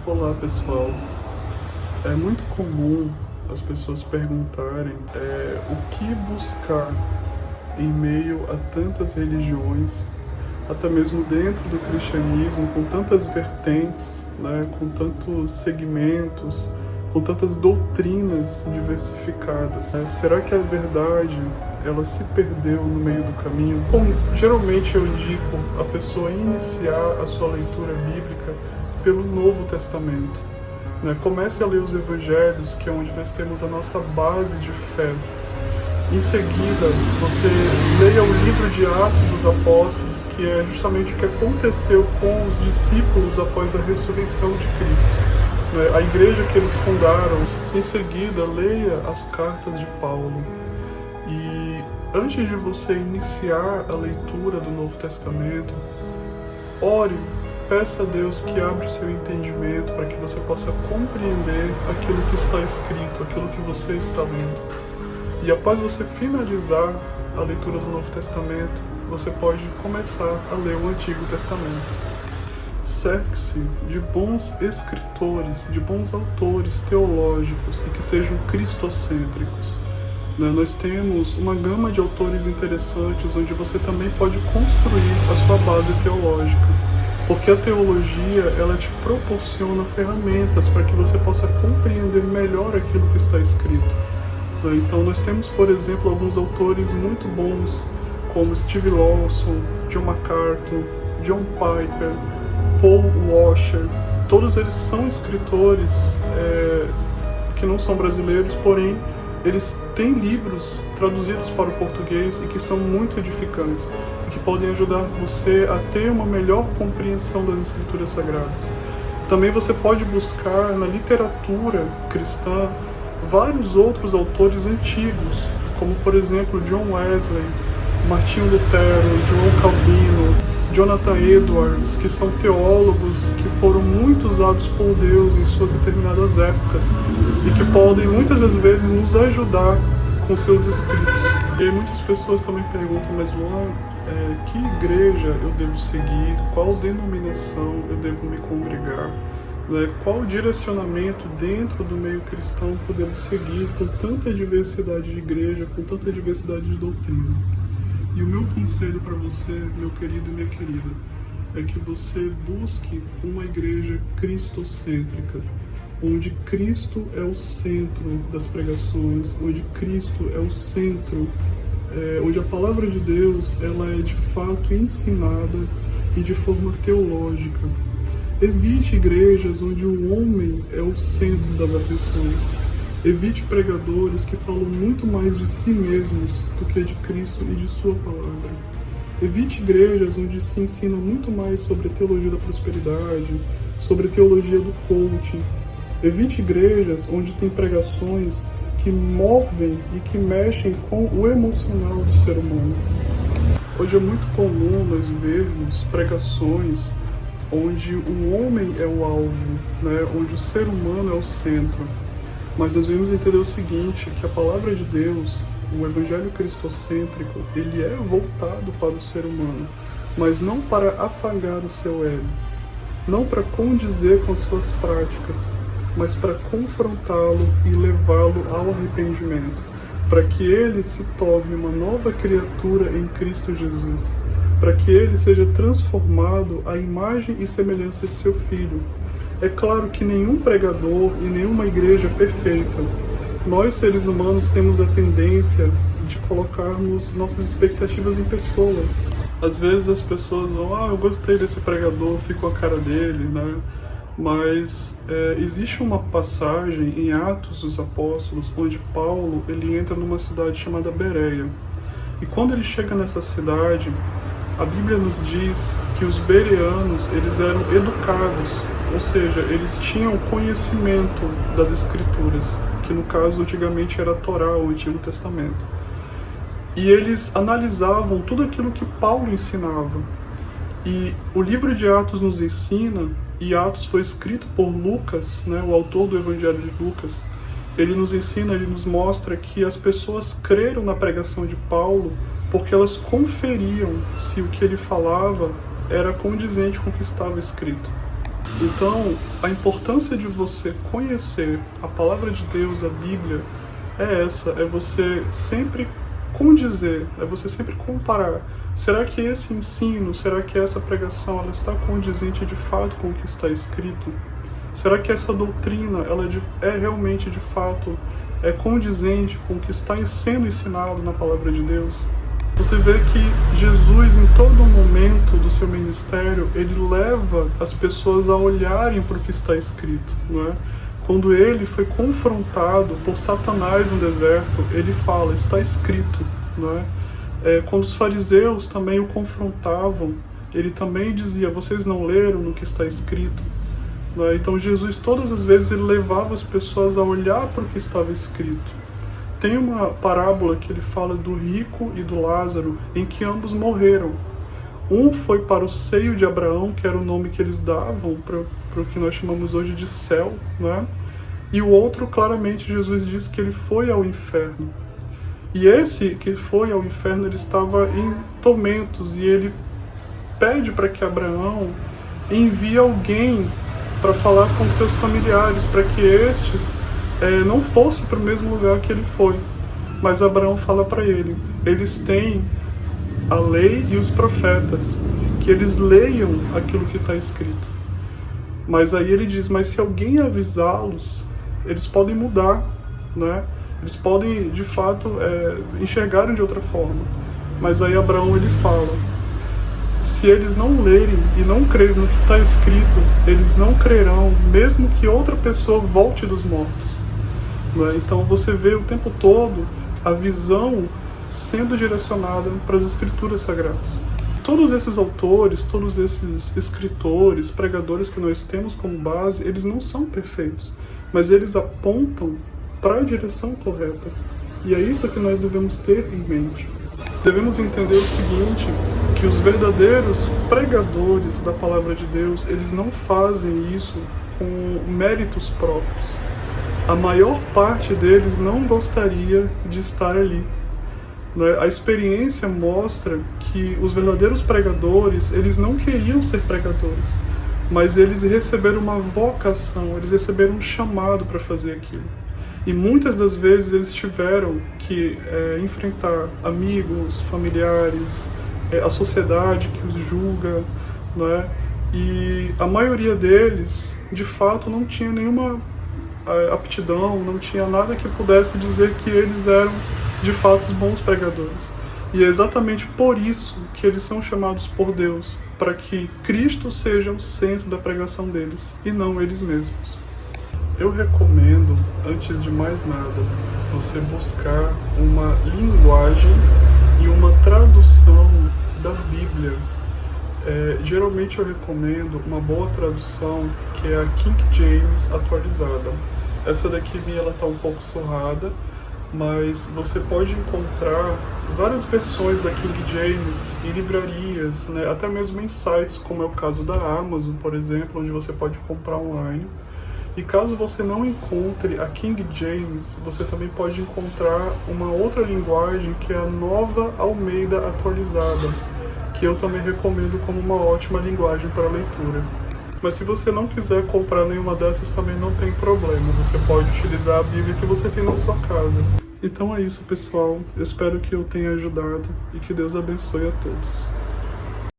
Olá pessoal, é muito comum as pessoas perguntarem o que buscar em meio a tantas religiões, até mesmo dentro do cristianismo, com tantas vertentes, né, com tantos segmentos, com tantas doutrinas diversificadas. Será que a verdade ela se perdeu no meio do caminho? Bom, geralmente eu indico a pessoa iniciar a sua leitura bíblica pelo Novo Testamento. Comece a ler os Evangelhos, que é onde nós temos a nossa base de fé. Em seguida, você leia o livro de Atos dos Apóstolos, que é justamente o que aconteceu com os discípulos após a ressurreição de Cristo. A igreja que eles fundaram. Em seguida, leia as cartas de Paulo. E antes de você iniciar a leitura do Novo Testamento, ore. Peça a Deus que abra o seu entendimento para que você possa compreender aquilo que está escrito, aquilo que você está lendo. E após você finalizar a leitura do Novo Testamento, você pode começar a ler o Antigo Testamento. Cerque-se de bons escritores, de bons autores teológicos e que sejam cristocêntricos. Nós temos uma gama de autores interessantes onde você também pode construir a sua base teológica. Porque a teologia, ela te proporciona ferramentas para que você possa compreender melhor aquilo que está escrito. Então nós temos, por exemplo, alguns autores muito bons, como Steve Lawson, John MacArthur, John Piper, Paul Washer. Todos eles são escritores que não são brasileiros, porém eles têm livros traduzidos para o português e que são muito edificantes e que podem ajudar você a ter uma melhor compreensão das Escrituras Sagradas. Também você pode buscar na literatura cristã vários outros autores antigos, como por exemplo John Wesley, Martinho Lutero, João Calvino, Jonathan Edwards, que são teólogos que foram muito usados por Deus em suas determinadas épocas e que podem muitas das vezes nos ajudar com seus escritos. E aí muitas pessoas também perguntam, mas Luan, que igreja eu devo seguir? Qual denominação eu devo me congregar? Qual o direcionamento dentro do meio cristão que eu devo seguir com tanta diversidade de igreja, com tanta diversidade de doutrina? E o meu conselho para você, meu querido e minha querida, é que você busque uma igreja cristocêntrica, onde Cristo é o centro das pregações, onde Cristo é o centro, onde a palavra de Deus ela é de fato ensinada e de forma teológica. Evite igrejas onde o homem é o centro das atenções. Evite pregadores que falam muito mais de si mesmos do que de Cristo e de sua palavra. Evite igrejas onde se ensina muito mais sobre a teologia da prosperidade, sobre a teologia do coaching. Evite igrejas onde tem pregações que movem e que mexem com o emocional do ser humano. Hoje é muito comum nós vermos pregações onde o homem é o alvo, onde o ser humano é o centro. Mas nós devemos entender o seguinte, que a palavra de Deus, o evangelho cristocêntrico, ele é voltado para o ser humano, mas não para afagar o seu ego, não para condizer com as suas práticas, mas para confrontá-lo e levá-lo ao arrependimento, para que ele se torne uma nova criatura em Cristo Jesus, para que ele seja transformado à imagem e semelhança de seu Filho. É claro que nenhum pregador e nenhuma igreja é perfeita. Nós, seres humanos, temos a tendência de colocarmos nossas expectativas em pessoas. Às vezes as pessoas vão, eu gostei desse pregador, fico a cara dele, Mas existe uma passagem em Atos dos Apóstolos onde Paulo ele entra numa cidade chamada Bereia. E quando ele chega nessa cidade, a Bíblia nos diz que os bereanos eles eram educados, ou seja, eles tinham conhecimento das Escrituras, que no caso antigamente era a Torá, o Antigo Testamento. E eles analisavam tudo aquilo que Paulo ensinava. E o livro de Atos nos ensina, e Atos foi escrito por Lucas, o autor do Evangelho de Lucas, ele nos ensina, ele nos mostra que as pessoas creram na pregação de Paulo porque elas conferiam se o que ele falava era condizente com o que estava escrito. Então, a importância de você conhecer a palavra de Deus, a Bíblia, é essa, é você sempre condizer, é você sempre comparar. Será que esse ensino, será que essa pregação, ela está condizente de fato com o que está escrito? Será que essa doutrina, ela é realmente de fato condizente com o que está sendo ensinado na palavra de Deus? Você vê que Jesus, em todo momento do seu ministério, ele leva as pessoas a olharem para o que está escrito, não é? Quando ele foi confrontado por Satanás no deserto, ele fala, está escrito, não é? Quando os fariseus também o confrontavam, ele também dizia, vocês não leram no que está escrito? Não é? Então Jesus, todas as vezes, ele levava as pessoas a olhar para o que estava escrito. Tem uma parábola que ele fala do rico e do Lázaro, em que ambos morreram. Um foi para o seio de Abraão, que era o nome que eles davam para o que nós chamamos hoje de céu, né? E o outro, claramente, Jesus diz que ele foi ao inferno. E esse que foi ao inferno, ele estava em tormentos, e ele pede para que Abraão envie alguém para falar com seus familiares, para que estes não fosse para o mesmo lugar que ele foi. Mas Abraão fala para ele, eles têm a lei e os profetas, que eles leiam aquilo que está escrito. Mas aí ele diz, mas se alguém avisá-los, eles podem mudar, né? Eles podem, de fato, enxergarem de outra forma. Mas aí Abraão, ele fala, se eles não lerem e não crerem no que está escrito, eles não crerão, mesmo que outra pessoa volte dos mortos. Então você vê o tempo todo a visão sendo direcionada para as escrituras sagradas. Todos esses autores, todos esses escritores, pregadores que nós temos como base, eles não são perfeitos, mas eles apontam para a direção correta. E é isso que nós devemos ter em mente. Devemos entender o seguinte, que os verdadeiros pregadores da palavra de Deus, eles não fazem isso com méritos próprios. A maior parte deles não gostaria de estar ali. A experiência mostra que os verdadeiros pregadores, eles não queriam ser pregadores, mas eles receberam uma vocação, eles receberam um chamado para fazer aquilo. E muitas das vezes eles tiveram que enfrentar amigos, familiares, a sociedade que os julga, não é? E a maioria deles, de fato, não tinha nenhuma aptidão, não tinha nada que pudesse dizer que eles eram de fato os bons pregadores. E é exatamente por isso que eles são chamados por Deus, para que Cristo seja o centro da pregação deles, e não eles mesmos. Eu recomendo, antes de mais nada, você buscar uma linguagem e uma tradução da Bíblia. Geralmente eu recomendo uma boa tradução, que é a King James atualizada. Essa daqui ela está um pouco surrada, mas você pode encontrar várias versões da King James em livrarias, né? Até mesmo em sites, como é o caso da Amazon, por exemplo, onde você pode comprar online. E caso você não encontre a King James, você também pode encontrar uma outra linguagem, que é a Nova Almeida atualizada, que eu também recomendo como uma ótima linguagem para leitura. Mas se você não quiser comprar nenhuma dessas, também não tem problema. Você pode utilizar a Bíblia que você tem na sua casa. Então é isso, pessoal. Eu espero que eu tenha ajudado e que Deus abençoe a todos.